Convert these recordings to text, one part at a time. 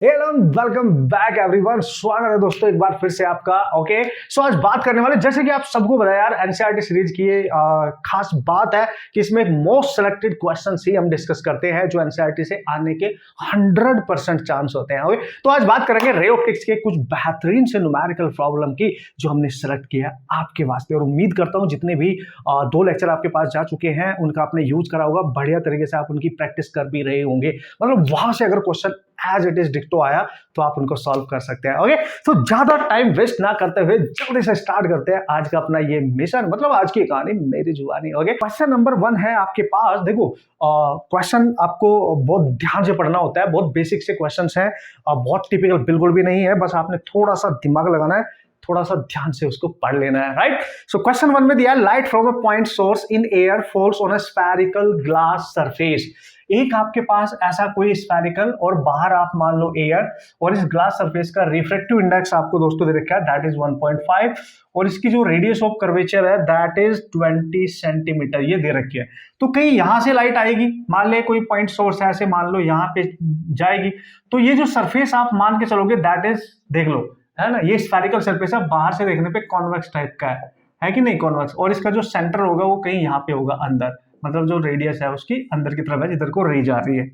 Hello welcome back everyone. स्वागत है दोस्तों एक बार फिर से आपका। ओके सो आज बात करने वाले, जैसे कि आप सबको पता है यार, एनसीईआरटी सीरीज की ये खास बात है कि इसमें मोस्ट सिलेक्टेड क्वेश्चंस ही हम डिस्कस करते हैं जो एनसीईआरटी से आने के 100% चांस होते हैं। ओके तो आज बात करेंगे रे ऑप्टिक्स के कुछ बेहतरीन से न्यूमेरिकल प्रॉब्लम की जो हमने सेलेक्ट किया आपके वास्ते, और उम्मीद करता हूं जितने भी 2 लेक्चर आपके पास जा चुके हैं उनका आपने यूज करा होगा, बढ़िया तरीके से आप उनकी प्रैक्टिस कर भी रहे होंगे। मतलब वहां से अगर क्वेश्चन एज इट इज डिक्टो आया तो आप उनको सॉल्व कर सकते हैं। ओके तो ज्यादा टाइम वेस्ट ना करते हुए जल्दी से स्टार्ट करते हैं आज का अपना ये मिशन, मतलब आज की कहानी मेरी जुबानी। ओके क्वेश्चन नंबर 1 है आपके पास। देखो क्वेश्चन आपको बहुत ध्यान से पढ़ना होता है, बहुत बेसिक से क्वेश्चंस हैं, बहुत टिपिकल बिल्कुल भी नहीं है, बस आपने थोड़ा सा दिमाग लगाना है, थोड़ा सा ध्यान से उसको पढ़ लेना है। राइट सो क्वेश्चन 1 में दिया है light from a point source in air falls on a spherical glass surface. एक आपके पास ऐसा कोई स्फेरिकल और बाहर आप मान लो एयर, और इस ग्लास सरफेस का रिफ्रैक्टिव इंडेक्स आपको दोस्तों दे रखा है दैट इज 1.5, और इसकी जो रेडियस ऑफ कर्वेचर है दैट इज 20 सेंटीमीटर ये दे रखी है। तो कहीं यहां से लाइट आएगी, मान ले कोई पॉइंट सोर्स है, ऐसे मान लो यहां पे जाएगी, तो ये जो सरफेस आप मान के चलोगे दैट इज, देख लो है ना, ये स्फेरिकल सरफेस है, बाहर से देखने पे कॉन्वेक्स टाइप का है कि नहीं, कॉन्वेक्स, और इसका जो सेंटर होगा वो कहीं यहाँ पे होगा अंदर, मतलब जो रेडियस है उसकी अंदर की तरफ है जिधर को रे जा रही है।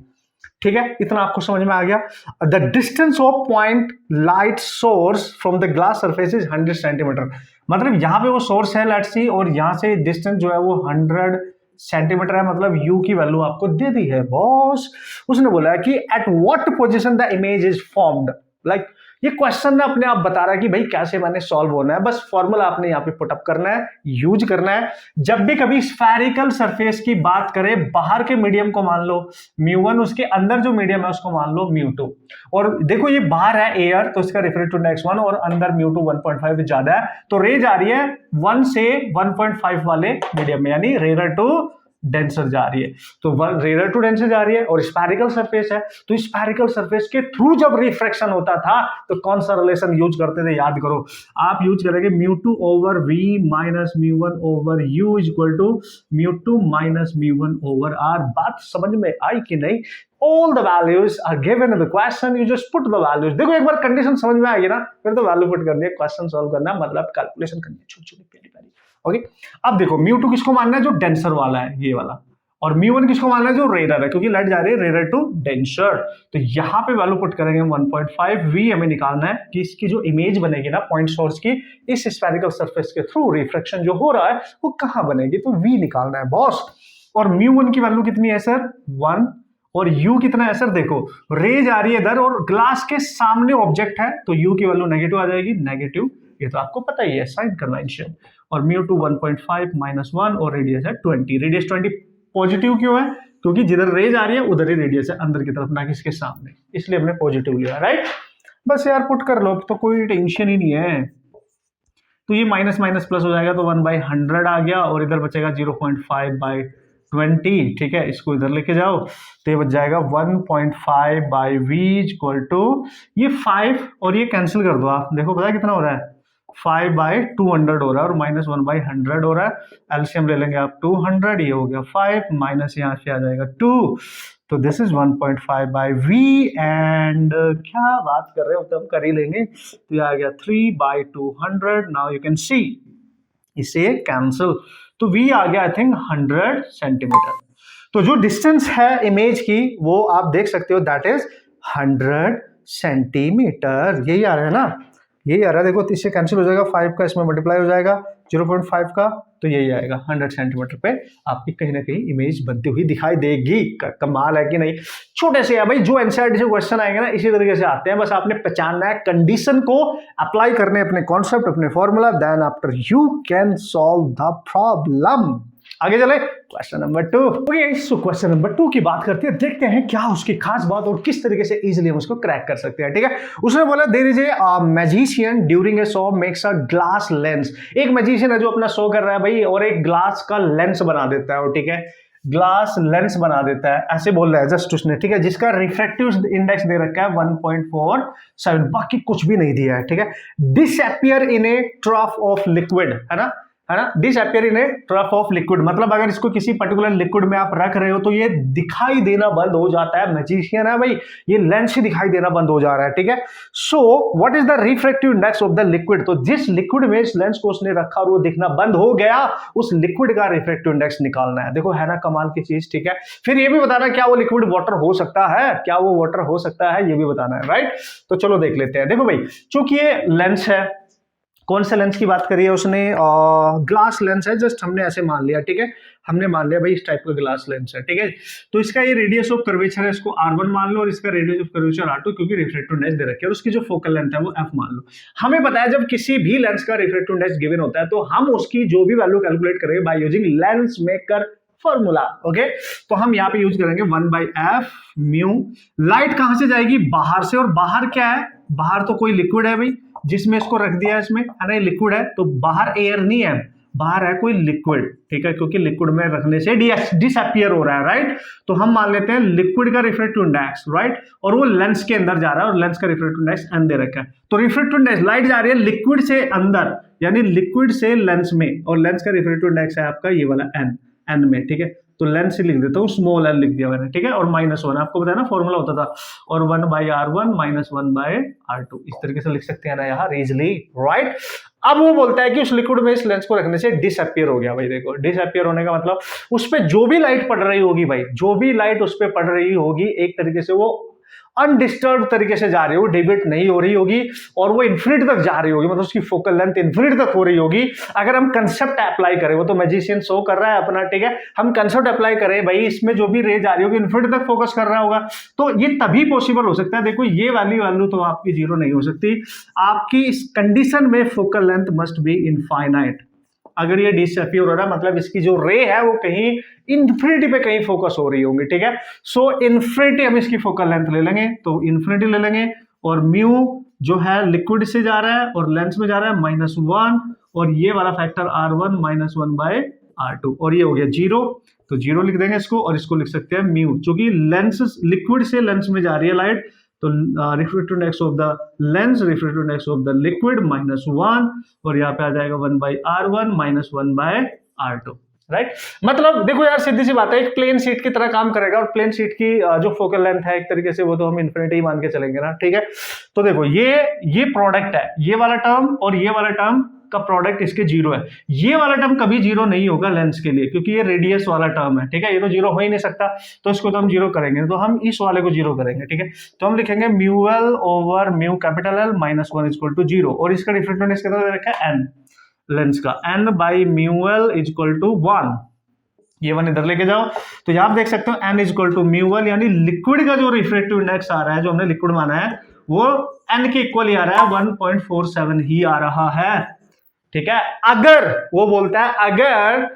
ठीक है, इतना आपको समझ में आ गया। The distance of point light source from the glass surface is 100 centimetre. मतलब यहाँ पे वो सोर्स है लेट्स सी, और यहाँ से डिस्टेंस जो है वो 100 सेंटीमीटर है, मतलब u की वैल्यू आपको दे दी है बॉस। उसने बोला है कि at what position the image is formed. Like ये क्वेश्चन ना अपने आप बता रहा है कि भाई कैसे मैंने सॉल्व होना है, बस फॉर्मूला आपने यहाँ पे पुटअप करना है, यूज करना है। जब भी कभी स्फेरिकल सरफेस की बात करें, बाहर के मीडियम को मान लो μ1, उसके अंदर जो मीडियम है उसको मान लो μ2, और देखो ये बाहर है एयर तो इसका रिफ्रैक्टिव इंडेक्स 1 और अंदर μ2 1.5 ज्यादा है, तो रे जा रही है 1 से 1.5 वाले मीडियम में, यानी रेयर टू डेंसर जा रही है। तो रेयर टू डेंसर जा रही है और स्फेरिकल सरफेस है, तो स्फेरिकल सरफेस के थ्रू जब रिफ्रैक्शन होता था तो कौन सा रिलेशन यूज करते थे, याद करो। आप यूज करेंगे μ2 over v minus μ1 over u is equal to μ2 minus μ1 over r। बात समझ में आई कि नहीं? All the values are given in the question, you just put the values। देखो एक बार कंडीशन समझ में आ गई ना, फिर तो वैल्यू पुट करनी है, क्वेश्चन सॉल्व करना मतलब कैलकुलेशन करनी है छोटी छोटी प्यारी प्यारी। ओके अब देखो μ2 किसको मानना है, जो डेंसर वाला है ये वाला, और μ1 किसको मानना है, जो रेयर है, क्योंकि लाइट जा रही है रेयर टू डेंसर। तो यहाँ पे वैल्यू पुट करेंगे 1.5, v हमें निकालना है कि इसकी जो इमेज बनेगी ना पॉइंट सोर्स की, इस स्फेरिकल सरफेस के थ्रू रिफ्रैक्शन जो हो रहा है वो कहाँ बनेगी, तो v निकालना है बॉस। और μ1 की वैल्यू कितनी है सर, 1, और u कितना है सर, देखो रे जा रही है इधर और ग्लास के सामने ऑब्जेक्ट है, तो u की वैल्यू नेगेटिव आ जाएगी, नेगेटिव, ये तो आपको पता ही है साइन कन्वेंशन। और μ2 1.5 माइनस 1 और रेडियस है 20। रेडियस 20 पॉजिटिव क्यों है, क्योंकि जिधर रे जा रही है उधर ही रेडियस है अंदर की तरफ, ना कि इसके सामने, इसलिए हमने पॉजिटिव लिया। राइट बस यार पुट कर लो, तो कोई टेंशन ही नहीं है। तो ये माइनस माइनस प्लस हो जाएगा, तो 1/100 आ गया, और इधर बचेगा 0.5/20। ठीक है, इसको इधर लेके जाओ तो ये बच जाएगा 1.5/v इक्वल टू, ये 5 और ये कैंसिल कर दो आप, देखो पता है कितना हो रहा है, 5/200 हो रहा है, और माइनस 1/100 हो रहा है। एलसीएम ले लेंगे आप 200, ये हो गया 5, माइनस यहाँ से आ जाएगा 2, तो दिस इज 1.5/v। एंड क्या बात कर रहे हो, तो हम कर ही लेंगे, तो ये आ गया 3/200। नाउ यू कैन सी, इसे कैंसिल, तो v आ गया आई थिंक 100 सेंटीमीटर। तो जो डिस्टेंस है इमेज की वो आप देख सकते हो दैट इज 100 सेंटीमीटर। यही आ रहा है ना, यही आ रहा है, देखो इससे कैंसिल हो जाएगा, 5 का इसमें मल्टीप्लाई हो जाएगा 0.5 का, तो यही आएगा 100 सेंटीमीटर पे आपकी कहीं ना कहीं इमेज बनती हुई दिखाई देगी। कमाल है कि नहीं? छोटे से है भाई, जो एनसीईआरटी से क्वेश्चन आएंगे ना इसी तरीके से आते हैं, बस आपने पहचानना है, कंडीशन को अप्लाई करने अपने कॉन्सेप्ट, अपने formula, then after you can solve the problem. आगे चले question number 2। Okay so question number 2 की बात करते हैं, देखते हैं क्या उसकी खास बात और किस तरीके से इजीली हम उसको क्रैक कर सकते हैं। ठीक है, उसने बोला there is a magician during a show makes a glass lens. एक मैजिशियन है जो अपना शो कर रहा है भाई, और एक ग्लास का लेंस बना देता है, और ठीक है ग्लास लेंस बना देता है, ऐसे बोल रहा है जस्ट उसने, ठीक है, जिसका रिफ्रैक्टिव इंडेक्स दे रखा है 1.47, बाकी कुछ भी नहीं दिया है। ठीक है, disappear in A trough of liquid, है ना, है ना, disappear in A trough of liquid, मतलब अगर इसको किसी पर्टिकुलर लिक्विड में आप रख रहे हो तो ये दिखाई देना बंद हो जाता है। मैजिशियन है भाई, ये लेंस ही दिखाई देना बंद हो जा रहा है, ठीक है। सो what is the refractive index of the liquid, तो जिस लिक्विड में इस लेंस को उसने रखा और वो दिखना बंद हो गया, उस लिक्विड का रिफ्रैक्टिव इंडेक्स निकालना है। देखो है ना कमाल की चीज, ठीक है। फिर ये भी बताना क्या वो लिक्विड वाटर हो सकता है, क्या वो वाटर हो सकता है, ये भी बताना है, राइट। तो चलो देख लेते हैं। देखो भाई, चूंकि ये लेंस है, कौन से लेंस की बात करी है उसने, ग्लास लेंस है, जस्ट हमने ऐसे मान लिया, ठीक है। हमने मान लिया भाई इस टाइप का ग्लास लेंस है, ठीक है। तो इसका ये रेडियस ऑफ कर्वेचर है, इसको R1 मान लो, और इसका रेडियस ऑफ कर्वेचर R2, क्योंकि रिफ्रैक्टिव इंडेक्स दे रखे है, और उसकी जो फोकल लेंथ है वो f मान लो। हमें पता है जब किसी भी लेंस का रिफ्रैक्टिव इंडेक्स गिवन होता है तो हम उसकी जो भी वैल्यू कैलकुलेट करेंगे by using lens maker formula, okay. तो हम यहाँ पे यूज करेंगे 1/f म्यू। लाइट कहां से जाएगी, बाहर से, और बाहर क्या है, बाहर तो कोई लिक्विड है भाई जिसमें इसको रख दिया है, इसमें है ना, ये लिक्विड है, तो बाहर एयर नहीं है, बाहर है कोई लिक्विड, ठीक है, क्योंकि लिक्विड में रखने से डिसअपियर हो रहा है, राइट। तो हम मान लेते हैं लिक्विड का रिफ्रैक्टिव इंडेक्स, राइट, और वो लेंस के अंदर जा रहा है, और लेंस का रिफ्रैक्टिव इंडेक्स n दे रखा है। तो रिफ्रैक्टिव इंडेक्स, लाइट जा रही है लिक्विड से अंदर, यानी लिक्विड से लेंस में, और लेंस का रिफ्रैक्टिव इंडेक्स है आपका ये वाला n में, ठीक है। तो लेंस लिख देता हूँ, स्मॉल n लिख दिया मैंने, ठीक है, और -1 आपको बताया ना फॉर्मूला होता था, और 1/R1 -1/R2, इस तरीके से लिख सकते हैं ना यहाँ इजीली, राइट। अब वो बोलता है कि उस लिक्विड में इस लेंस को रखने से डिसअपियर हो गया। भाई देखो, डिसअपियर होने का मतलब उस पर जो भी लाइट पड़ रही होगी भाई, जो भी लाइट उस पर पड़ रही होगी, एक तरीके से वो अनडिस्टर्ब तरीके से जा रही होगी, डेविएट नहीं हो रही होगी, और वो इन्फिनिट तक जा रही होगी, मतलब उसकी फोकल लेंथ इन्फिनिट तक हो रही होगी। अगर हम कंसेप्ट अप्लाई करें, वो तो मैजिशियन शो कर रहा है अपना, ठीक है, हम कंसेप्ट अप्लाई करें भाई, इसमें जो भी रे जा रही होगी इन्फिनिट तक फोकस कर रहा होगा, तो ये तभी पॉसिबल हो सकता है। देखो ये वाली वैल्यू तो आपकी जीरो नहीं हो सकती, आपकी इस कंडीशन में focal length must be infinite. अगर ये डिसअपियर हो रहा है मतलब इसकी जो रे है वो कहीं इन्फिनिटी पे कहीं फोकस हो रही होंगी, ठीक है। सो इन्फिनिटी हम इसकी फोकल लेंथ ले लेंगे, तो इन्फिनिटी ले लेंगे, और म्यू जो है लिक्विड से जा रहा है और लेंस में जा रहा है -1, और ये वाला फैक्टर R1 -1/R2, और ये हो गया 0, तो 0 लिख देंगे इसको, और इसको लिख सकते हैं म्यू, क्योंकि लेंस लिक्विड से लेंस में जा रही है लाइट, तो refractive index of the lens, refractive index of the liquid -1, और यहाँ पे आ जाएगा 1/R1 -1/R2, राइट। मतलब देखो यार सीधी सी बात है, एक प्लेन शीट की तरह काम करेगा, और प्लेन शीट की जो फोकल लेंथ है एक तरीके से वो तो हम इन्फिनिटी मान के चलेंगे ना, ठीक है। तो देखो ये प्रोडक्ट है, ये वाला टर्म और ये वाला टर्म का प्रोडक्ट इसके 0 है। ये वाला टर्म कभी 0 नहीं होगा लेंस के लिए, क्योंकि ये रेडियस वाला टर्म है, ठीक है, ये तो 0 हो ही नहीं सकता, तो इसको तो हम 0 करेंगे, तो हम इस वाले को 0 करेंगे, ठीक है। तो हम लिखेंगे म्यूएल ओवर म्यू कैपिटल L -1 = 0, और इसका डिफरेंट इंडेक्स कितना दे रखा है, n, लेंस का n/μl = 1, ये 1 इधर लेके जाओ, तो यहां आप देख सकते हो n = μl, यानी लिक्विड का जो रिफ्रैक्टिव इंडेक्स आ रहा है, जो हमने लिक्विड माना है, वो n के इक्वल ही आ रहा है, 1.47 ही आ रहा है, ठीक है। अगर वो बोलता है अगर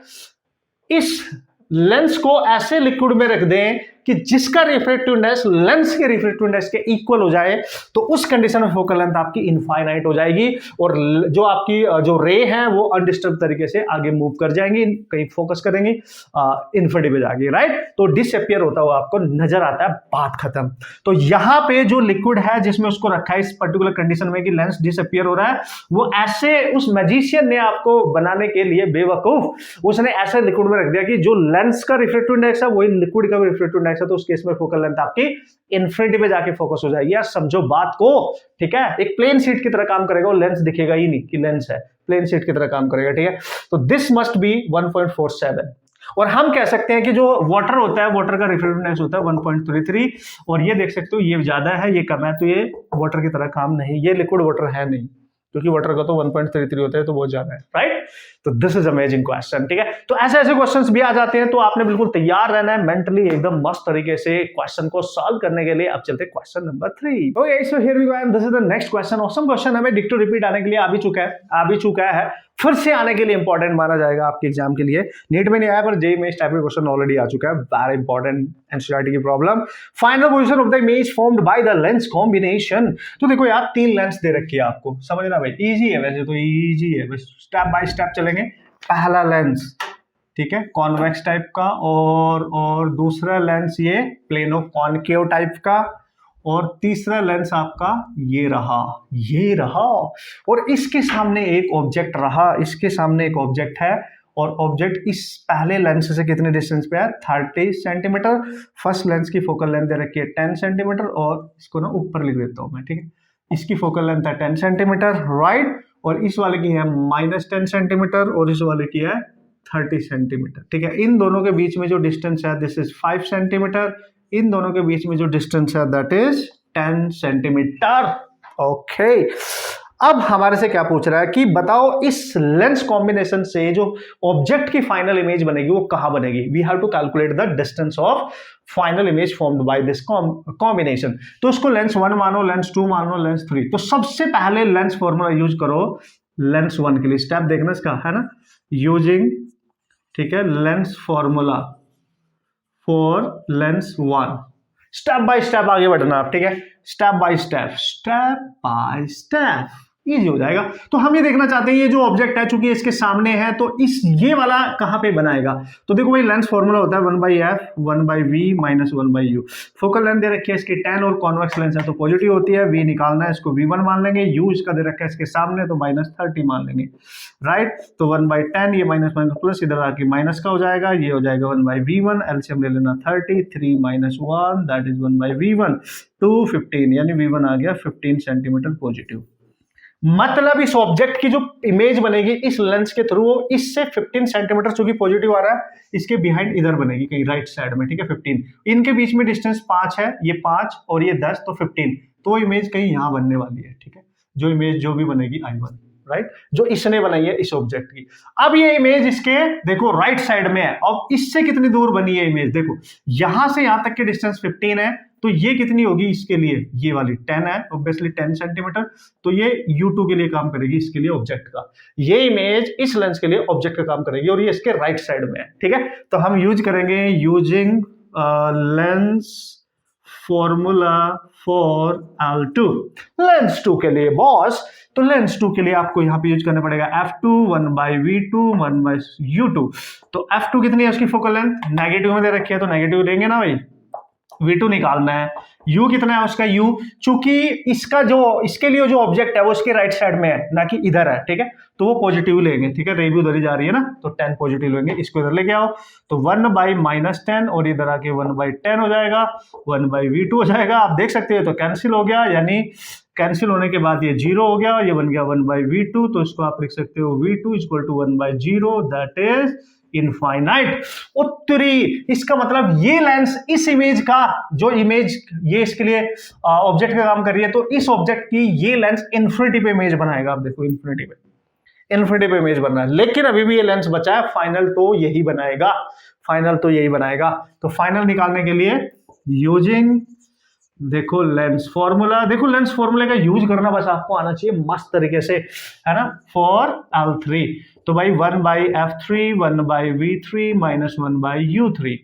इस लेंस को ऐसे लिक्विड में रख दें कि जिसका रिफ्रैक्टिव इंडेक्स लेंस के रिफ्रैक्टिव इंडेक्स के इक्वल हो जाए, तो उस कंडीशन में फोकल लेंथ आपकी इनफाइनाइट हो जाएगी, और जो आपकी जो रे है वो अनडिस्टर्ब तरीके से आगे मूव कर जाएंगी, कहीं फोकस करेंगी, इन्फिनिटी पे जाएगी, राइट। तो डिसअपियर होता हुआ आपको नजर आता है, बात खत्म। तो यहां पे जो लिक्विड है जिसमें उसको रखा है इस पर्टिकुलर कंडीशन में कि लेंस डिसअपियर हो रहा है, वो ऐसे उस मैजिशियन ने आपको बनाने के लिए बेवकूफ उसने ऐसे लिक्विड में रख दिया कि जो लेंस का रिफ्रैक्टिव इंडेक्स है वही लिक्विड का भी रिफ्रैक्टिव इंडेक्स है, तो उस केस में फोकल लेंथ आपकी इन्फिनिटी पे जाके फोकस हो जाएगी। यार समझो बात को, ठीक है। एक प्लेन शीट की तरह काम करेगा, और लेंस दिखेगा ही नहीं कि लेंस है, प्लेन शीट की तरह काम करेगा, ठीक है। तो दिस मस्ट बी 1.47, और हम कह सकते हैं कि जो वाटर होता है, वाटर का रिफ्रैक्टिव इंडेक्स होता है 1.33, और ये देख सकते हो ये ज्यादा है ये कम है, तो ये वाटर की तरह काम नहीं, ये लिक्विड वाटर है नहीं, क्योंकि वाटर का तो 1.33 होता है, तो बहुत ज्यादा है, राइट। तो दिस इज अमेजिंग क्वेश्चन, ठीक है। तो ऐसे क्वेश्चंस भी आ जाते हैं, तो आपने बिल्कुल तैयार रहना है मेंटली एकदम मस्त तरीके से क्वेश्चन को सॉल्व करने के लिए। अब चलते हैं question number 3। Okay, so here we go, and this is the next question. Awesome question हमें डिक्टो रिपीट आने के लिए आ भी चुका है, फिर से आने के लिए इंपॉर्टेंट माना जाएगा आपके एग्जाम के लिए। नीट में नहीं आया, पर जेईई में इस टाइप का क्वेश्चन ऑलरेडी आ चुका है, वेरी इंपॉर्टेंट एनसीईआरटी की problem. Final position of the image formed by the lens combination. तो देखो यार 3 लेंस दे रखी है आपको, समझना भाई, इजी है, वैसे तो इजी है, बस स्टेप बाय स्टेप चलेंगे। पहला लेंस, ठीक है, कॉन्वेक्स टाइप का, और दूसरा लेंस ये प्लेनो कॉनकेव टाइप का, और तीसरा लेंस आपका ये रहा और इसके सामने एक ऑब्जेक्ट रहा, इसके सामने एक ऑब्जेक्ट है और ऑब्जेक्ट इस पहले लेंस से कितने डिस्टेंस पे है 30 सेंटीमीटर। फर्स्ट लेंस की फोकल लेंथ दे रखी है 10 सेंटीमीटर और इसको ना ऊपर लिख देता हूं मैं, ठीक है। इसकी फोकल लेंथ है 10 सेंटीमीटर, राइट, और इस वाले की है -10 सेंटीमीटर और इस वाले की है 30 सेंटीमीटर, ठीक है। इन दोनों के बीच में जो डिस्टेंस है दिस इज 5 सेंटीमीटर, इन दोनों के बीच में जो डिस्टेंस है दैट इज 10 सेंटीमीटर, ओके। अब हमारे से क्या पूछ रहा है कि बताओ इस लेंस कॉम्बिनेशन से जो ऑब्जेक्ट की फाइनल इमेज बनेगी वो कहां बनेगी। We have to calculate the distance of final image formed by this combination. तो उसको लेंस 1 मानो, लेंस 2 मानो, लेंस 3। तो सबसे पहले लेंस फॉर्मूला यूज करो लेंस 1 के लिए। स्टेप देखना इसका है ना, यूजिंग, ठीक है, lens formula for Lenz 1। Step by step आगे बढ़ना आप, ठीक है, step by step, step by step, easy हो जाएगा। तो हम ये देखना चाहते हैं ये जो ऑब्जेक्ट है चूंकि इसके सामने है तो इस ये वाला कहां पे बनाएगा। तो देखो भाई लेंस फॉर्मूला होता है 1/f 1/v - 1/u। Focal length दे रखी है इसकी 10 और कॉन्वेक्स लेंस है तो पॉजिटिव होती है। v निकालना है, इसको v1 मान लेंगे। u इसका दे रखा है इसके सामने तो -30 मान लेंगे, राइट। तो 1/10 ये माइनस माइनस प्लस इधर आके माइनस का हो जाएगा, ये हो जाएगा 1/v1। एलसीएम ले लेना 30, 3 - 1 दैट इज 1/v1 टू 15, यानी v1 आ गया 15 सेंटीमीटर पॉजिटिव। मतलब इस ऑब्जेक्ट की जो इमेज बनेगी इस लेंस के थ्रू वो इससे 15 सेंटीमीटर चूंकि पॉजिटिव आ रहा है इसके बिहाइंड इधर बनेगी कहीं राइट साइड में, ठीक है, 15। इनके बीच में डिस्टेंस 5 है, ये 5 और ये 10 तो 15, तो इमेज कहीं यहां बनने वाली है, ठीक है, जो इमेज जो भी बनेगी I1, राइट, जो इसने बनाई है इस ऑब्जेक्ट की। अब ये इमेज इसके देखो राइट साइड में है और इससे कितनी दूर बनी है इमेज, देखो यहां से यहां तक की डिस्टेंस 15 है तो ये कितनी होगी इसके लिए, ये वाली 10 है ऑब्वियसली 10 सेंटीमीटर, तो ये U2 के लिए काम करेगी इसके लिए ऑब्जेक्ट का। ये इमेज इस लेंस के लिए ऑब्जेक्ट का काम करेगी और ये इसके राइट साइड में है, ठीक है। तो हम यूज करेंगे using lens formula for L2। Lens 2 के लिए बॉस, तो लेंस 2 के लिए आपको यहां पे यूज करना पड़ेगा f2 1/v2 1/u2। तो f2 कितनी है उसकी फोकल लेंथ, नेगेटिव में दे रखी है तो नेगेटिव लेंगे ना भाई, v2 निकालना है। u कितना है उसका u, चूंकि इसका जो इसके लिए जो ऑब्जेक्ट है वो इसके राइट साइड में है ना कि इधर है, ठीक है, तो वो पॉजिटिव लेंगे, ठीक है, रे भी उधर ही जा रही है ना, तो 10 पॉजिटिव लेंगे, इसको इधर लेके आओ तो 1/-10 और इधर आके 1/10 हो जाएगा, 1/v2 हो जाएगा। आप देख सकते हो तो कैंसिल हो गया, यानी कैंसिल होने के बाद ये 0 हो गया, ये बन गया 1/v2, तो इसको आप लिख सकते हो v2 = 1/0 दैट इज इनफाइनाइट। उत्तरी, इसका मतलब ये लेंस इस इमेज का जो इमेज ये इसके लिए ऑब्जेक्ट का काम कर रही है तो इस ऑब्जेक्ट की ये लेंस इन्फिनिटी पे इमेज बनाएगा। आप देखो इन्फिनिटी पे इमेज बन रहा है, लेकिन अभी भी ये लेंस बचा है, फाइनल तो यही बनाएगा, फाइनल तो यही बनाएगा। तो फाइनल निकालने के लिए यूजिंग देखो लेंस फॉर्मूला, देखो लेंस फॉर्मूले का यूज करना बस आपको आना चाहिए मस्त तरीके से, है ना, फॉर L3। तो भाई 1/f3 1/v3 - 1/u3,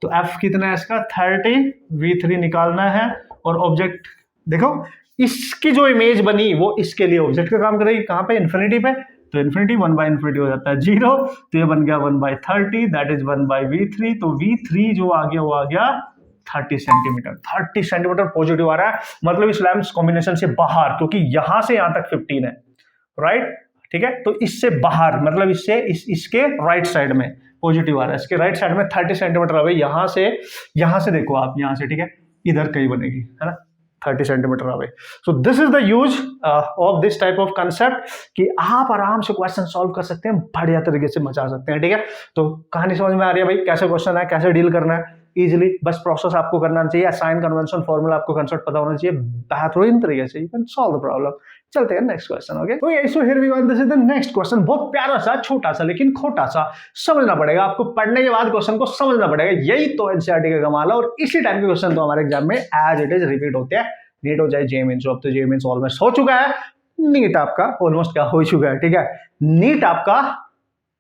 तो f कितना है इसका 30, v3 निकालना है और ऑब्जेक्ट देखो इसकी जो इमेज बनी वो इसके लिए ऑब्जेक्ट का काम करेगी, कहां पे, इन्फिनिटी पे, तो इन्फिनिटी 1/∞ हो जाता है 0, तो ये बन गया 1/30 दैट इज 1/v3। तो v3 जो आ गया वो आ गया 30 सेंटीमीटर, 30 सेंटीमीटर पॉजिटिव आ रहा है, मतलब इस लैंप्स कॉम्बिनेशन से बाहर, क्योंकि यहां से यहां तक 15 है, राइट, ठीक है, तो इससे बाहर मतलब इससे इसके राइट साइड में पॉजिटिव आ रहा है, इसके राइट साइड में 30 सेंटीमीटर आ गई, यहां से देखो आप, यहां से, ठीक है, इधर कहीं बनेगी, है ना, 30 centimetre away. So this is the use of this type of concept कि आप आराम से क्वेश्चन सॉल्व कर सकते हैं, बढ़िया तरीके से मचा सकते हैं, ठीक है। तो कहानी समझ में आ रही है भाई, कैसे क्वेश्चन है, कैसे डील करना है इजीली, बस प्रोसेस आपको करना चाहिए, साइन कन्वेंशन फॉर्मूला आपको कंसेप्ट पता होना चाहिए, बेहतरीन तरीके से you can solve the problem. चलते हैं नेक्स्ट क्वेश्चन, ओके। तो ये so here we go, this is the next question, बहुत प्यारा सा, छोटा सा, लेकिन खोटा सा, समझना पड़ेगा आपको, पढ़ने के बाद क्वेश्चन को समझना पड़ेगा, यही तो एनसीईआरटी का कमाल है। और इसी टाइप के क्वेश्चन तो हमारे एग्जाम में एज इट इज रिपीट होते हैं, नीट हो चाहे जेईई मेंस हो, अब तो जेईई मेंस ऑलमोस्ट हो चुका है, नीट आपका ऑलमोस्ट क्या हो चुका है, ठीक है, नीट आपका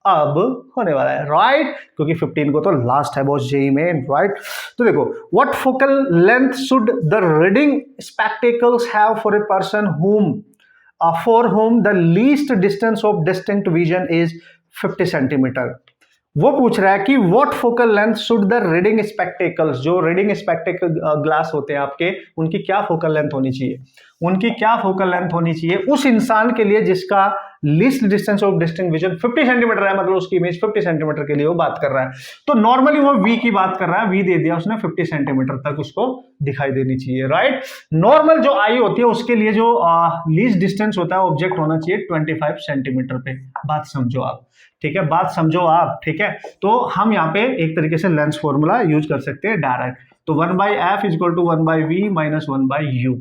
अब होने वाला है, राइट, क्योंकि 15 को तो लास्ट है बॉस जेईई में, राइट। तो देखो, what focal length should the reading spectacles have for a person for whom the least distance of distinct vision is 50 centimeter? वो पूछ रहा है कि what focal length should the reading spectacles, जो reading spectacle glass होते हैं आपके, उनकी क्या फोकल लेंथ होनी चाहिए, उनकी क्या फोकल लेंथ होनी चाहिए उस इंसान के लिए जिसका least distance of distinct vision 50 centimetre है, मतलब उसकी इमेज 50 सेंटीमीटर के लिए वो बात कर रहा है। तो नॉर्मली वो वी की बात कर रहा है, वी दे दिया उसने, 50 सेंटीमीटर तक उसको दिखाई देनी चाहिए, राइट। नॉर्मल जो आई होती है उसके लिए जो लीस्ट डिस्टेंस होता है ऑब्जेक्ट होना चाहिए 25 सेंटीमीटर पे। बात समझो आप, ठीक है, बात समझो आप, ठीक है। तो हम यहाँ पे एक तरीके से लेंस फॉर्मूला यूज कर सकते हैं डायरेक्ट। तो 1/f is equal to 1/v minus 1/u,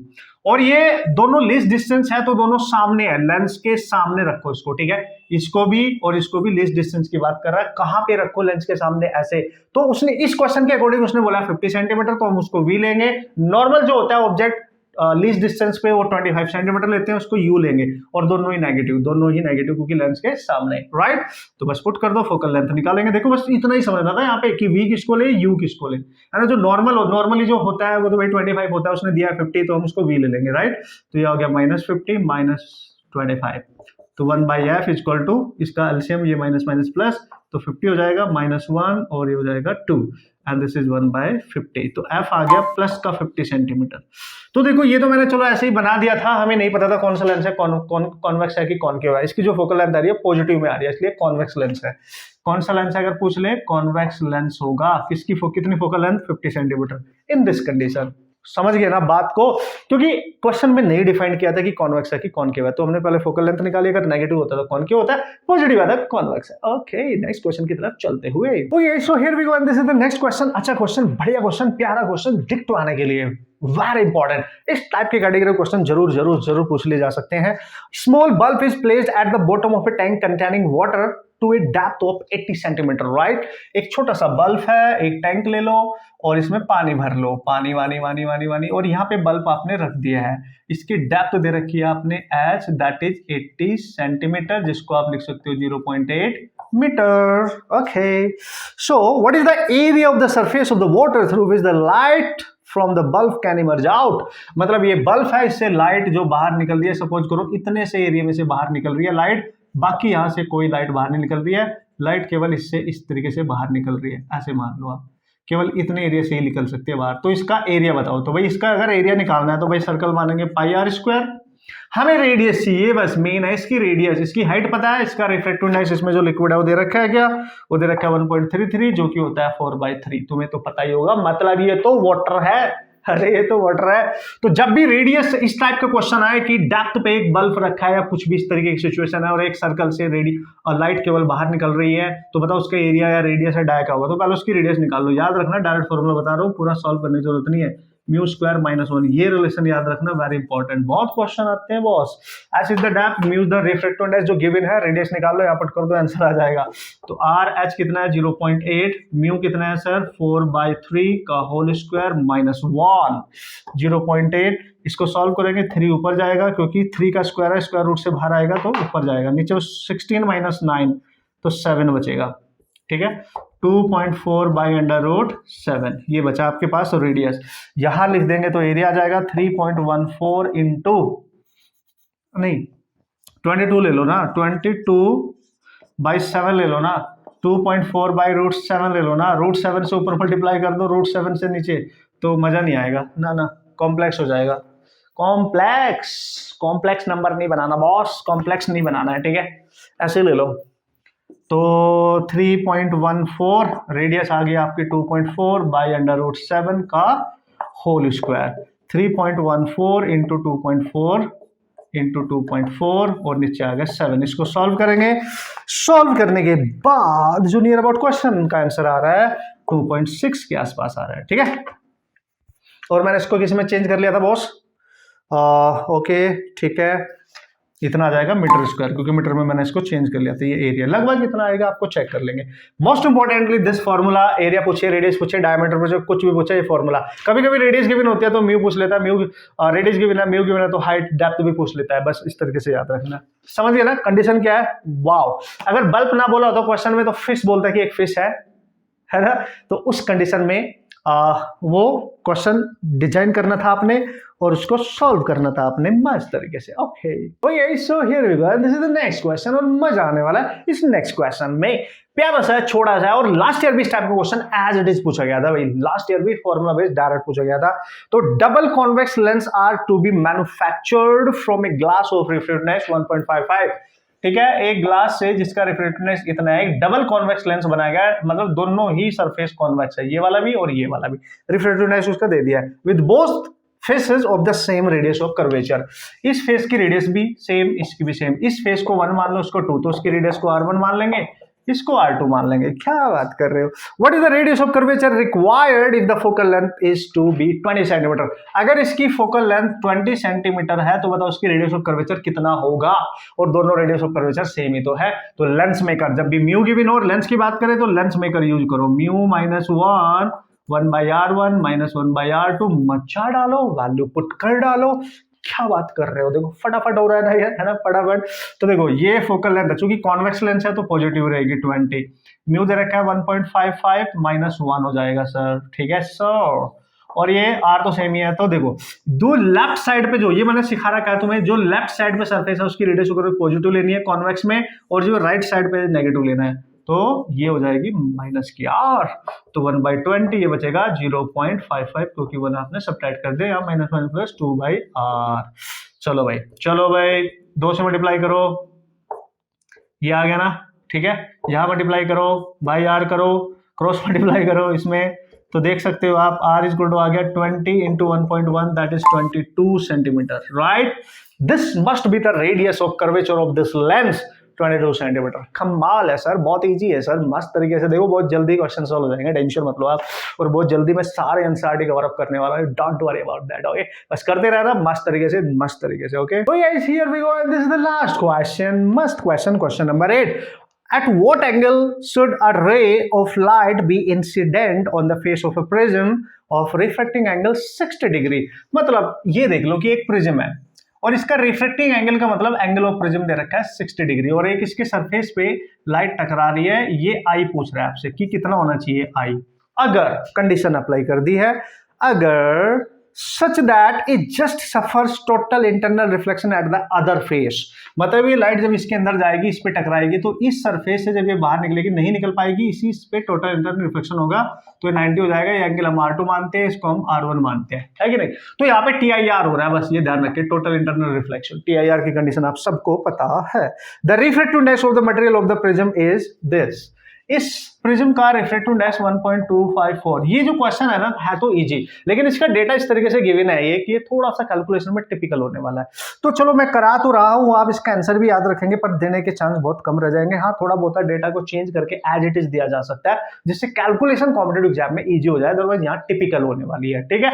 और ये दोनों लीस्ट डिस्टेंस है तो दोनों सामने है, लेंस के सामने रखो इसको, ठीक है। इसको भी और इसको भी लीस्ट डिस्टेंस की बात कर रहा है, कहां पे रखो, लेंस के सामने, ऐसे। तो उसने इस क्वेश्चन के अकॉर्डिंग उसने बोला 50 सेंटीमीटर, तो हम उसको वी लेंगे। नॉर्मल जो होता है ऑब्जेक्ट लीस्ट डिस्टेंस पे वो 25 सेंटीमीटर लेते हैं, उसको यू लेंगे, और दोनों ही नेगेटिव क्योंकि लेंस के सामने, राइट। तो बस पुट कर दो, फोकल लेंथ निकालेंगे। देखो बस इतना ही समझना था यहाँ पे कि वी किसको ले, यू किसको ले, है ना। जो नॉर्मली जो होता है वो तो भाई 25 होता है, उसने दिया है 50, तो हम उसको वी ले लेंगे, राइट। तो ये हो गया -50 -25, तो 1/f इक्वल टू, इसका एलसीएम ये माइनस माइनस प्लस, तो 50 हो जाएगा -1 और ये हो जाएगा 2, एंड दिस इज 1/50। तो f आ गया प्लस का 50 सेंटीमीटर। तो देखो ये तो मैंने चलो ऐसे ही बना दिया था, हमें नहीं पता था कौन सा लेंस है, कॉन्वेक्स है कि कॉनकेव है। इसकी जो फोकल लेंथ आ रही है पॉजिटिव में आ रही है, इसलिए कॉन्वेक्स लेंस है। कौन सा लेंस है अगर पूछ ले, कॉन्वेक्स लेंस होगा। किसकी कितनी focal length, 50 centimetre in this condition. समझ गए ना बात को, क्योंकि क्वेश्चन में नहीं डिफाइन किया था कि कॉन्वेक्स है कि कॉनकेव है, तो हमने पहले फोकल लेंथ निकाली, अगर नेगेटिव होता है तो कॉनकेव होता है, पॉजिटिव आता है कॉन्वेक्स है। ओके, नेक्स्ट क्वेश्चन की तरफ चलते हुए, okay so here we go and this is the next question. अच्छा क्वेश्चन, बढ़िया क्वेश्चन, प्यारा क्वेश्चन, डिक्ट आने के लिए वेरी इंपॉर्टेंट। इस टाइप के कैटेगरी क्वेश्चन जरूर जरूर जरूर पूछ लिए जा सकते हैं। Small bulb is placed at the bottom of a tank containing water to a depth of 80 centimetre, right. एक छोटा सा बल्ब है, एक टैंक ले लो और इसमें पानी भर लो, पानी वानी वानी वानी वानी, और यहाँ पे बल्ब आपने रख दिया है। इसकी डेप्थ दे रखी है आपने h, दैट इज 80 सेंटीमीटर, जिसको आप लिख सकते हो 0.8 metre. Okay, so what is the area of the surface of the water through which the light from the bulb can emerge out. मतलब ये बल्ब है, इससे लाइट जो बाहर निकल रही है, सपोज करो इतने से एरिया में से बाहर निकल रही है लाइट, बाकी यहां से कोई लाइट बाहर नहीं निकल रही है, लाइट केवल इससे इस तरीके से बाहर निकल रही है, ऐसे मान लो आप, केवल इतने एरिया से ही निकल सकती है बाहर। तो इसका एरिया बताओ। तो भाई इसका अगर एरिया निकालना है तो भाई सर्कल मानेंगे πr²। हमें रेडियस चाहिए, बस मेन है इसकी रेडियस। इसकी हाइट पता है, इसका रिफ्रैक्टिव इंडेक्स इसमें जो लिक्विड है वो दे रखा है क्या, वो दे रखा है 1.33, जो कि होता है 4/3। तुम्हें तो पता ही होगा, मतलब ये तो वाटर है, अरे ये तो वाटर है। तो जब भी रेडियस इस टाइप का क्वेश्चन आए कि डेप्थ पे एक बल्ब रखा है या कुछ भी इस तरीके की सिचुएशन है और एक सर्कल से और लाइट केवल बाहर निकल रही है, तो बताओ उसका एरिया या रेडियस है डाया क्या होगा। तो पहले उसकी रेडियस निकाल लो, याद रखना, डायरेक्ट फॉर्मूला बता रहा हूँ, पूरा सॉल्व करने की जरूरत नहीं है। μ² -1, ये रिलेशन याद रखना, वेरी इंपॉर्टेंट, बहुत क्वेश्चन आते हैं boss. H is the depth, mu the refractive index जो गिवन है, रेडियस निकाल लो, यहाँ पर कर दो, आंसर आ जाएगा। तो आर एच कितना है 0.8, म्यू कितना है सर 4/3 का होल स्क्वायर -1, 0.8। इसको सॉल्व करेंगे 3 ऊपर जाएगा क्योंकि 3 का स्क्वायर है, स्क्वायर रूट से बाहर आएगा तो ऊपर जाएगा, नीचे 16 - 9 तो 7 बचेगा, ठीक है। 2.4/√7 ये बचा आपके पास। और रेडियस यहां लिख देंगे तो एरिया आ जाएगा 3.14 इंटू, नहीं 22 ले लो ना, 22/7 ले लो ना, 2.4/√7 ले लो ना, √7 से ऊपर मल्टीप्लाई कर दो, √7 से नीचे, तो मजा नहीं आएगा ना, ना कॉम्प्लेक्स हो जाएगा। कॉम्प्लेक्स नंबर नहीं बनाना बॉस, कॉम्प्लेक्स नहीं बनाना है, ठीक है, ऐसे ले लो। तो 3.14, रेडियस आ गया आपकी 2.4/√7 का होल स्क्वायर, 3.14 इंटू 2.4 इंटू 2.4 और नीचे आ गया 7। इसको सॉल्व करेंगे, सॉल्व करने के बाद जो नियर अबाउट क्वेश्चन का आंसर आ रहा है 2.6 के आसपास आ रहा है, ठीक है। और मैंने इसको किसी में चेंज कर लिया था बॉस, ओके ठीक है, इतना आ जाएगा मीटर स्क्वायर, क्योंकि मीटर में मैंने इसको चेंज कर लिया था। ये एरिया लगभग इतना आएगा, आपको चेक कर लेंगे। Most importantly this formula, area पूछे, रेडियस पूछे, डायमीटर पूछे, कुछ भी पूछे, ये फॉर्मूला। कभी कभी रेडियस गिवन होती है तो म्यू पूछ लेता है, म्यू रेडियस गिवन है, म्यू गिवन है तो हाइट डेप्थ भी पूछ लेता है, बस इस तरीके से याद रखना। समझ गया ना कंडीशन क्या है। वाओ, अगर बल्ब ना बोला हो तो क्वेश्चन में तो फिश बोलता है कि एक फिश है ना, तो उस कंडीशन में वो क्वेश्चन डिजाइन करना था आपने और उसको सॉल्व करना था आपने मस्त तरीके से। Okay okay, so here we go, this is the next question और मजा आने वाला है इस नेक्स्ट क्वेश्चन में। प्यारा सा है, छोटा सा है और लास्ट ईयर भी इस टाइप का क्वेश्चन एज इट इज पूछा गया था भाई। लास्ट ईयर भी फॉर्मूला बेस्ड डायरेक्ट पूछा गया था। तो double convex lens are to be manufactured from a glass of refractiveness 1.55। ठीक है, एक ग्लास से जिसका रिफ्रेक्टिवनेस इतना है, एक डबल कॉन्वेक्स लेंस बनाया गया है, मतलब दोनों ही सरफेस कॉन्वेक्स है, ये वाला भी और ये वाला भी। रिफ्रेक्टिवनेस उसका दे दिया है with both faces of the same radius of curvature. इस फेस की रेडियस भी सेम, इसकी भी सेम। इस फेस को 1 मान लो, उसको 2, तो उसकी रेडियस को R1 मान लेंगे, इसको R2 मान लेंगे। क्या बात कर रहे हो? What is the radius of curvature required if the focal length is to be 20 centimetre. अगर इसकी फोकल लेंथ 20 सेंटीमीटर है तो बताओ उसकी रेडियस ऑफ कर्वेचर कितना होगा? और दोनों रेडियस ऑफ कर्वेचर सेम ही तो है। तो लेंस मेकर, जब भी म्यू गिवन और लेंस की बात करें तो लेंस मेकर यूज करो। Mu minus 1/R1 minus 1/R2, मचा डालो, वैल्यू पुट कर डालो। क्या बात कर रहे हो? देखो फटाफट हो रहा है ना, है ना, फटाफट। तो देखो ये फोकल लेंथ है, चूंकि कॉन्वेक्स लेंस है तो पॉजिटिव रहेगी 20। म्यू दे रखा है 1.55 माइनस 1 हो जाएगा सर। ठीक है सर, और ये R तो सेम ही है। तो देखो दो लेफ्ट साइड पे, जो ये मैंने सिखा रखा है तुम्हें, जो लेफ्ट साइड पे सरफेस है उसकी रेडियस पॉजिटिव लेनी है कॉन्वेक्स में, और जो राइट साइड पे नेगेटिव लेना है। तो ये हो जाएगी माइनस की R, तो 1/20 ये बचेगा 0.55, क्योंकि 1 आपने सब्ट्रैक्ट कर दिया, माइनस 1 प्लस 2/R। चलो भाई, चलो भाई, 2 से मल्टीप्लाई करो, ये आ गया ना। ठीक है, यहां मल्टीप्लाई करो, बाई R करो, क्रॉस मल्टीप्लाई करो इसमें, तो देख सकते हो आप R इज इक्वल टू आ गया 20 into 1.1, that is 22 centimetre, right. This must be the radius of curvature of this lens, 22 centimetre. कमाल है सर, बहुत इजी है सर, मस्त तरीके से। देखो बहुत जल्दी क्वेश्चन सॉल्व हो जाएंगे, टेंशन मत लो आप। और बहुत जल्दी मैं सारे एनसीईआरटी कवर अप करने वाला हूं, don't worry about that. Okay, बस करते रहना मस्त तरीके से, मस्त तरीके से। ओके, तो guys here we go, this is the last question, मस्त question, question number 8। At what angle should a ray of light be incident on the face of a prism of refracting angle 60 degree? मतलब ये देख लो कि एक prism है और इसका refracting angle का मतलब एंगल ऑफ प्रिज्म दे रखा है 60 डिग्री, और एक इसके सरफेस पे लाइट टकरा रही है। ये आई पूछ रहा है आपसे कि कितना होना चाहिए आई। अगर कंडीशन अप्लाई कर दी है, अगर such that it just suffers total internal reflection at the other face, मतलब ये लाइट जब इसके अंदर जाएगी, इस पे टकराएगी, तो इस सरफेस से जब ये बाहर निकलेगी, नहीं निकल पाएगी, इसी पे टोटल इंटरनल रिफ्लेक्शन होगा, तो ये 90 हो जाएगा। ये एंगल हम R2 मानते हैं, इसको हम R1 मानते हैं, है कि नहीं। तो यहाँ पे TIR हो रहा है, बस ये ध्यान रखिए, टोटल इंटरनल रिफ्लेक्शन। TIR की कंडीशन आप सबको पता है। The refractive index of the material of the prism is this. इस प्रिज्म का रिफ्रैक्टिव इंडेक्स 1.254। ये जो क्वेश्चन है ना, है तो इजी, लेकिन इसका डेटा इस तरीके से गिवन है ये कि ये थोड़ा सा कैलकुलेशन में टिपिकल होने वाला है। तो चलो मैं करा तो रहा हूं, आप इसका आंसर भी याद रखेंगे, पर देने के चांस बहुत कम रह जाएंगे। हाँ, थोड़ा बहुत डेटा को चेंज करके एज इट इज दिया जा सकता है, जिससे कैलकुलेशन कॉम्पिटिटिव एग्जाम में इजी हो जाए, अदरवाइज यहाँ टिपिकल होने वाली है। ठीक है,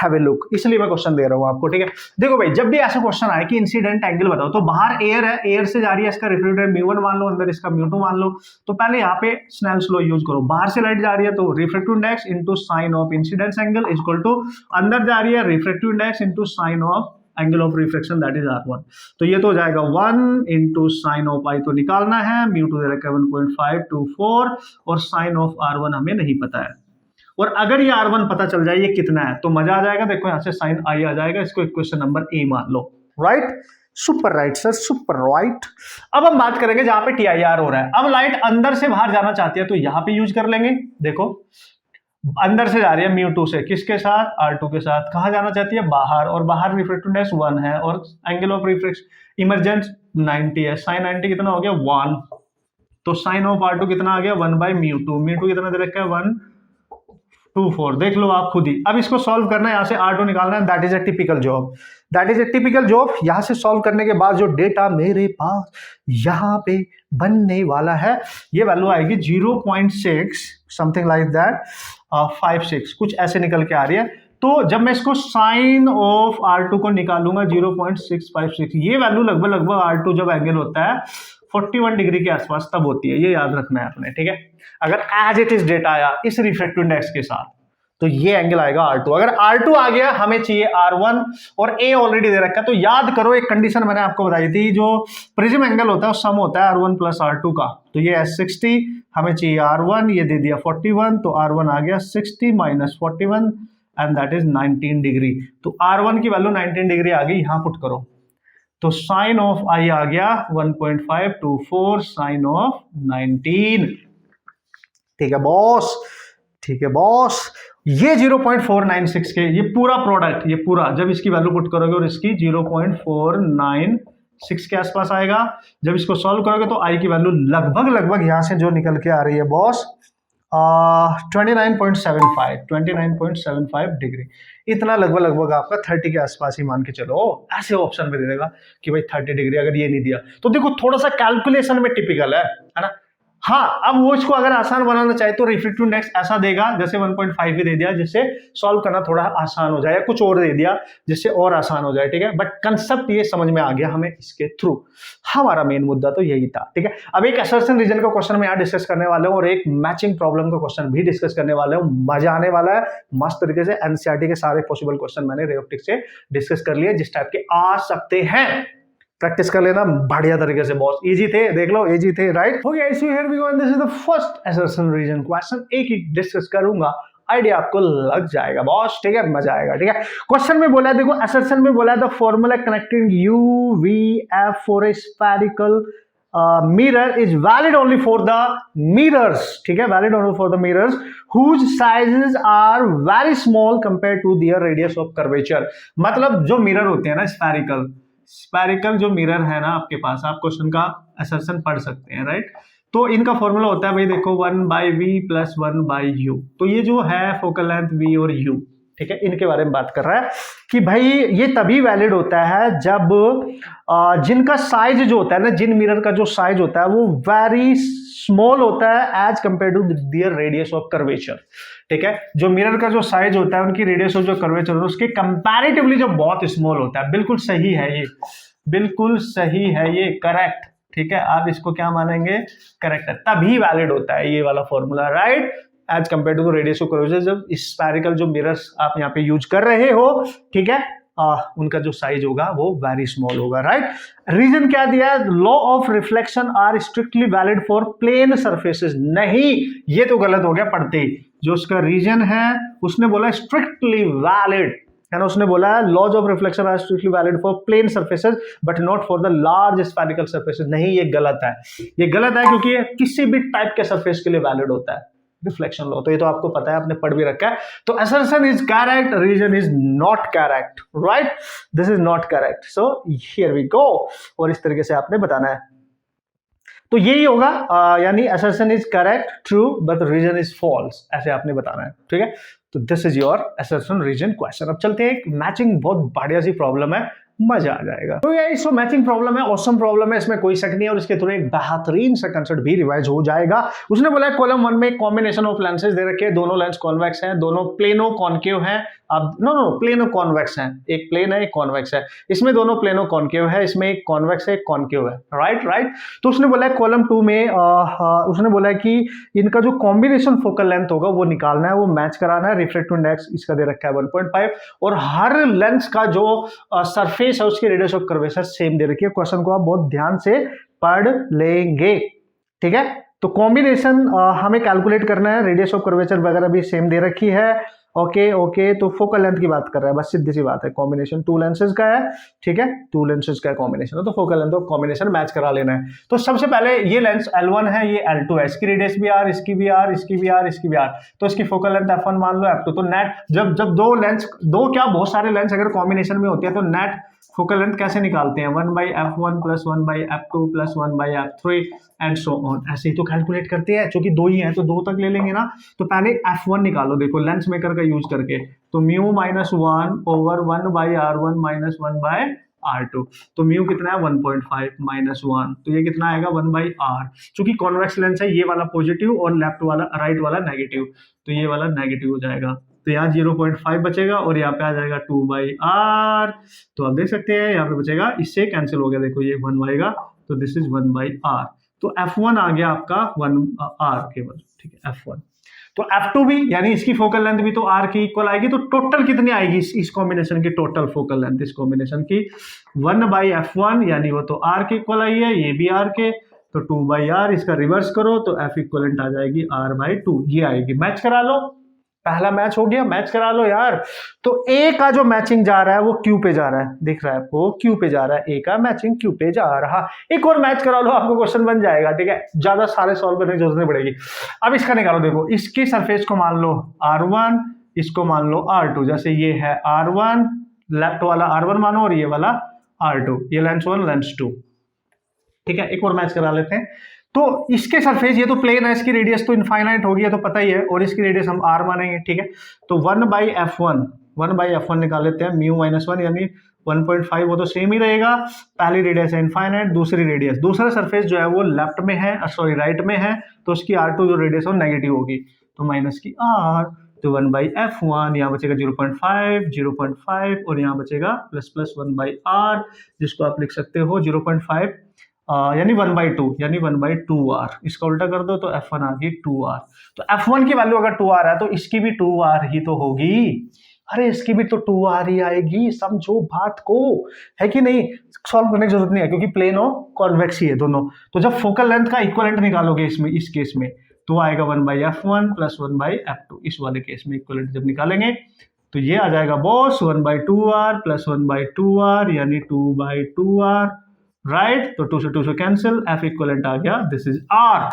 हैव ए लुक, इसलिए मैं क्वेश्चन दे रहा हूँ आपको। ठीक है, देखो भाई, जब भी ऐसा क्वेश्चन आए कि इंसिडेंट एंगल बताओ, तो बाहर एयर है, एयर से जा रही है, इसका रिफ्रैक्टिव μ1 मान लो, अंदर इसका μ2 मान लो। तो पहले यहाँ पे स्नेल्स लॉ यूज करो, बाहर से लाइट जा रही है तो refractive index into sine of incidence angle is equal to, अंदर जा रही है refractive index into sine of angle of reflection, that is R1। तो ये तो हो जाएगा 1 इंटू साइन ऑफ आई तो निकालना है, μ2 दे रखा है 1.524, और साइन ऑफ R1 हमें नहीं पता है। और अगर ये R1 पता चल जाए ये कितना है तो मजा आ जाएगा। देखो यहाँ से साइन आई आ जाएगा, इसको इक्वेशन नंबर ए मान लो, right. Super right sir, super right. अब हम बात करेंगे जहां पे TIR हो रहा है। अब लाइट अंदर से बाहर जाना चाहती है तो यहां पे यूज कर लेंगे। देखो अंदर से जा रही है μ2 से, किसके साथ? R2 के साथ। कहां जाना चाहती है? बाहर, और बाहर रिफ्रैक्टिव इंडेक्स 1 है और एंगल ऑफ रिफ्रैक्शन इमर्जेंस 90 है। साइन 90 कितना हो गया? 1। तो साइन ऑफ R2 कितना आ गया? 1/μ2। μ2 कितना दे रखा है? 124। देख लो आप खुद ही। अब इसको सॉल्व करना है, यहाँ से R2 निकालना है, that is a typical job, that is a typical job. यहां से सॉल्व करने के बाद जो डेटा मेरे पास यहां पे बनने वाला है, ये वैल्यू आएगी 0.6 समथिंग लाइक दैट, 56 कुछ ऐसे निकल के आ रही है। तो जब मैं इसको साइन ऑफ R2 को निकालूंगा 0.656, ये वैल्यू लगभग R2 जब एंगल होता है 41 डिग्री के आसपास तब होती है, ये याद रखना है आपने। ठीक है, अगर एज इट इज डेटा आया इस रिफ्रैक्टिव इंडेक्स के साथ तो ये एंगल आएगा R2। अगर R2 आ गया, हमें चाहिए R1 और A ऑलरेडी दे रखा है। तो याद करो एक कंडीशन मैंने आपको बताई थी, जो प्रिज्म एंगल होता है वो सम होता है R1 प्लस R2 का। तो ये है 60, हमें चाहिए R1, ये दे दिया 41, तो R1 आ गया 60 minus 41 and that is 19 degree. तो R1 की वैल्यू 19 डिग्री आ गई, यहां पुट करो तो साइन ऑफ I आ गया 1.524 साइन ऑफ 19। ठीक है बॉस, ठीक है बॉस। ये 0.496 के ये पूरा प्रोडक्ट, ये पूरा जब इसकी वैल्यू पुट करोगे और इसकी 0.496 के आसपास आएगा। जब इसको सॉल्व करोगे तो I की वैल्यू लगभग यहां से जो निकल के आ रही है बॉस 29.75 डिग्री। इतना लगभग आपका 30 के आसपास ही मान के चलो। ऐसे ऑप्शन में दे देगा कि भाई 30 डिग्री, अगर ये नहीं दिया तो देखो थोड़ा सा कैलकुलेशन में टिपिकल है ना। हाँ, अब वो इसको अगर आसान बनाना चाहे तो रिफ्लेक्टिव इंडेक्स ऐसा देगा जैसे 1.5 भी दे दिया, जिससे सॉल्व करना थोड़ा आसान हो जाए, या कुछ और दे दिया जिससे और आसान हो जाए। ठीक है, बट कंसेप्ट ये समझ में आ गया हमें इसके थ्रू। हमारा मेन मुद्दा तो यही था। ठीक है, अब एक असर्शन रीजन का क्वेश्चन मैं यहाँ डिस्कस करने वाला हूँ और एक मैचिंग प्रॉब्लम का क्वेश्चन भी डिस्कस करने वाला हूँ। मजा आने वाला है मस्त तरीके से। एनसीईआरटी के सारे पॉसिबल क्वेश्चन मैंने रे ऑप्टिक्स से डिस्कस कर लिए, जिस टाइप के आ सकते हैं। प्रैक्टिस कर लेना बढ़िया तरीके से बॉस। इजी थे, देख लो इजी थे, राइट हो गया। इसी here we go and this is the first assertion reason question. एक ही डिस्कस करूंगा, आइडिया आपको लग जाएगा बॉस। ठीक है, मजा आएगा। ठीक है, क्वेश्चन में बोला है, देखो असर्शन में बोला है the formula connecting you V F for a spherical mirror is valid only for the mirrors. ठीक है, valid only for the mirrors whose sizes are very small compared to their radius of curvature। मतलब जो mirror होते हैं ना spherical जो mirror है ना आपके पास, आप क्वेश्चन का असर्शन पढ़ सकते हैं, राइट। तो इनका फॉर्मूला होता है भाई देखो 1/v प्लस 1/u। तो ये जो है फोकल लेंथ v और u, ठीक है, इनके बारे में बात कर रहा है कि भाई ये तभी वैलिड होता है जब जिनका साइज जो होता है ना, जिन मिरर का जो साइज होता है वो वेरी स्मॉल होता है as compare to their radius of curvature. ठीक है, जो मिरर का जो साइज होता है उनकी रेडियस ऑफ जो कर्वेचर है उसके कंपैरेटिवली जो बहुत स्मॉल होता है। बिल्कुल सही है ये, बिल्कुल सही है ये, करेक्ट। ठीक है, आप इसको क्या मानेंगे, करेक्ट है, तभी वैलिड होता है ये वाला formula, right, as compare to radius of curvature. जब स्फेरिकल जो मिरर्स आप यहाँ पे यूज कर रहे हो, ठीक है, उनका जो साइज होगा वो वेरी स्मॉल होगा, राइट। रीजन क्या दिया है, law of reflection are strictly valid for plane surfaces. नहीं, ये तो गलत हो गया पढ़ते ही। जो उसका रीजन है उसने बोला स्ट्रिक्टली वैलिड, है ना, उसने बोला laws of reflection are strictly valid for plane surfaces but not for the large spherical surfaces. नहीं, ये गलत है, ये गलत है, क्योंकि ये किसी भी टाइप के सरफेस के लिए वैलिड होता है रिफ्लेक्शन लॉ। तो ये तो आपको पता है, आपने पढ़ भी रखा है। तो assertion is correct, reason is not correct, right, this is not correct. So here we go, और इस तरीके से आपने बताना है। तो यही होगा, यानी assertion is correct true but reason is false, ऐसे आपने बताना है। ठीक है, तो this is your assertion reason question. अब चलते हैं, एक मैचिंग बहुत बढ़िया सी प्रॉब्लम है, मजा आ जाएगा। तो ये इसको मैचिंग प्रॉब्लम है, ऑसम प्रॉब्लम है, इसमें कोई शक नहीं है, और इसके थ्रू एक बेहतरीन सा कंसेप्ट भी रिवाइज हो जाएगा। उसने बोला है कॉलम 1 में कॉम्बिनेशन ऑफ लेंसेज दे रखे हैं, दोनों लेंस कॉन्वेक्स हैं, दोनों प्लेनो कॉन्केव हैं। अब नो प्लेनो कॉन्वेक्स हैं, एक प्लेन है एक कॉन्वेक्स है, इसमें दोनों प्लेनो कॉन्केव है, इसमें एक कॉन्वेक्स है एक कॉन्केव है, राइट। तो उसने बोला है कॉलम 2 में उसने बोला है कि इनका जो कॉम्बिनेशन फोकल लेंथ होगा वो निकालना है, वो मैच कराना है। रिफ्लेक्टिव इंडेक्स इसका दे रखा है 1.5, और हर लेंस का जो सरफेस है उसकी रेडियस ऑफ कर्वेचर सेम दे रखी है। क्वेश्चन को आप बहुत ध्यान से पढ़ लेंगे, ठीक है। तो कॉम्बिनेशन हमें कैलकुलेट करना है, रेडियस ऑफ कर्वेचर वगैरह भी सेम दे रखी है। ओके, तो फोकल लेंथ की बात कर रहा है, बस सीधी सी बात है, कॉम्बिनेशन 2 लेंसेज का है, ठीक है, 2 लेंसेज का कॉम्बिनेशन है, तो focal length of combination match करा लेना है। तो सबसे पहले ये लेंस L1 है, ये L2 है, इसकी रेडियस भी R, इसकी भी R, इसकी भी R, इसकी भी R, तो इसकी फोकल लेंथ F1 मान लो, F2। तो नेट जब दो लेंस, दो क्या बहुत सारे लेंस अगर कॉम्बिनेशन में होते हैं तो नेट फोकल लेंथ कैसे निकालते हैं, 1/f1 plus 1/f2 plus 1/f3 and so on, ऐसे ही तो कैलकुलेट करते हैं, क्योंकि 2 ही हैं तो 2 तक ले लेंगे ना। तो पहले f1 निकालो, देखो लेंस मेकर का यूज करके, तो mu minus 1 over 1/r1 minus 1/r2, तो म्यू कितना है 1.5 माइनस 1, तो ये कितना आएगा 1/r। चूंकि कॉन्वेक्स लेंस है, ये वाला पॉजिटिव और लेफ्ट वाला राइट वाला नेगेटिव, तो ये वाला नेगेटिव हो जाएगा, तो यहाँ 0.5 बचेगा और यहाँ पे आ जाएगा 2/r। तो आप देख सकते हैं यहाँ पे बचेगा, इससे कैंसिल हो गया, देखो ये 1 आएगा, तो दिस इज 1/r। तो f1 आ गया आपका 1r केवल, ठीक है, f1। तो F2 भी यानी इसकी फोकल लेंथ भी तो R की इक्वल आएगी। तो टोटल कितनी आएगी इस कॉम्बिनेशन की टोटल फोकल लेंथ इस कॉम्बिनेशन की 1/f1 यानी वो तो R के इक्वल आई है, ये भी R के, तो 2/r। इसका रिवर्स करो तो F इक्वलेंट आ जाएगी R/2, ये आएगी। मैच करा लो, पहला मैच हो गया, मैच करा लो यार। तो ए का जो मैचिंग जा रहा है वो क्यू पे जा रहा है, दिख रहा है आपको, क्यू पे जा रहा है, ए का मैचिंग क्यू पे जा रहा। एक और मैच करा लो, आपको क्वेश्चन बन जाएगा, ठीक है, ज्यादा सारे सॉल्व करने की जरूरत नहीं पड़ेगी। अब इसका निकालो, देखो इसके सरफेस को मान लो R1, इसको मान लो R2। जैसे ये है R1, लेफ्ट वाला R1 मानो और ये वाला R2, ये लेंस 1 लेंस 2, ठीक है। एक और मैच करा लेते हैं। तो इसके सरफेस, ये तो प्लेन है, इसकी रेडियस तो इनफाइनाइट होगी, ये तो पता ही है, और इसकी रेडियस हम r मानेंगे, ठीक है। तो 1/f1 निकाल लेते हैं, μ-1 यानी 1.5, वो तो सेम ही रहेगा। पहली रेडियस है इनफाइनाइट, दूसरी रेडियस, दूसरा सरफेस जो है वो लेफ्ट में है, सॉरी राइट में है, तो उसकी R2 जो रेडियस है वो नेगेटिव होगी, तो माइनस की R, तो 1/f1, यहाँ बचेगा 0.5 और यहाँ बचेगा प्लस 1/r, जिसको आप लिख सकते हो 0.5 यानी 1/2 यानी 1/2r। इसका उल्टा कर दो तो f1 आ गई 2r। तो f1 की वैल्यू अगर 2r है तो इसकी भी 2r ही तो होगी। अरे इसकी भी तो 2r ही आएगी, समझो बात को, है कि नहीं। सॉल्व करने की जरूरत नहीं है क्योंकि प्लेन और कॉन्वेक्स ही है दोनों। तो जब फोकल लेंथ का इक्विवेलेंट निकालोगे इसमें, इस केस में, तो आएगा 1/f1 प्लस 1/f2। इस वाले केस में इक्विवेलेंट जब निकालेंगे तो ये आ जाएगा बॉस 1/2r प्लस 1/2r यानी 2/2r, राइट। तो 2 से 2 से कैंसिल, F इक्वलेंट आ गया, दिस इज R।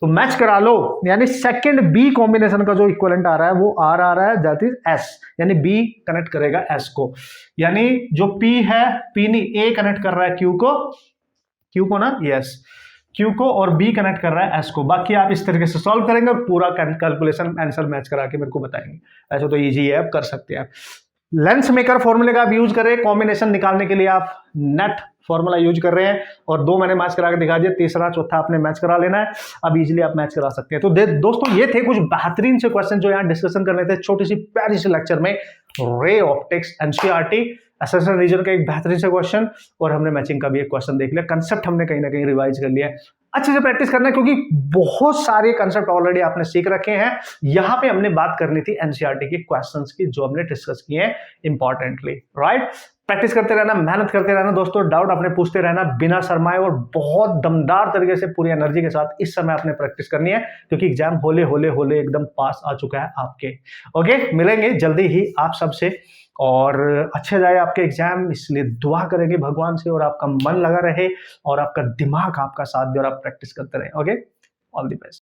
तो मैच करा लो, यानी सेकंड B कॉम्बिनेशन का जो इक्वलेंट आ रहा है वो R आ रहा है, दैट इज S, यानी B कनेक्ट करेगा S को, यानी जो P है, P नहीं, A कनेक्ट कर रहा है Q को ना, यस, Q को, और B कनेक्ट कर रहा है S को। बाकी आप इस तरीके से सॉल्व करेंगे और पूरा कैलकुलेशन आंसर मैच करा के मेरे को बताएंगे। ऐसे तो इजी है, आप कर सकते हैं। लेंस मेकर फॉर्मूले का आप यूज करें, कॉम्बिनेशन निकालने के लिए आप नेट फॉर्मूला यूज कर रहे हैं, और 2 मैंने मैच करा के दिखा दिया, तीसरा चौथा आपने मैच करा लेना है। अब इजीली आप मैच करा सकते हैं। तो दोस्तों ये थे कुछ बेहतरीन से क्वेश्चन जो यहाँ डिस्कशन करने थे छोटी सी प्यारी सी लेक्चर में। Ray optics NCERT assertion reason का एक बेहतरीन से क्वेश्चन, और हमने मैचिंग का भी एक क्वेश्चन देख लिया। कंसेप्ट हमने कहीं ना कहीं रिवाइज कर लिया है। अच्छे से प्रैक्टिस करना है क्योंकि बहुत सारे कंसेप्ट ऑलरेडी आपने सीख रखे हैं। यहाँ पे हमने बात करनी थी एनसीईआरटी के क्वेश्चंस की जो हमने डिस्कस किए हैं इंपॉर्टेंटली, राइट। प्रैक्टिस करते रहना, मेहनत करते रहना दोस्तों, डाउट अपने पूछते रहना बिना शर्माए, और बहुत दमदार तरीके से पूरी एनर्जी के साथ इस समय आपने प्रैक्टिस करनी है क्योंकि एग्जाम होले होले होले एकदम पास आ चुका है आपके। ओके, मिलेंगे जल्दी ही आप सबसे, और अच्छे जाए आपके एग्जाम, इसलिए दुआ करेंगे भगवान से, और आपका मन लगा रहे और आपका दिमाग आपका साथ दे और आप प्रैक्टिस करते रहे। Okay, all the best.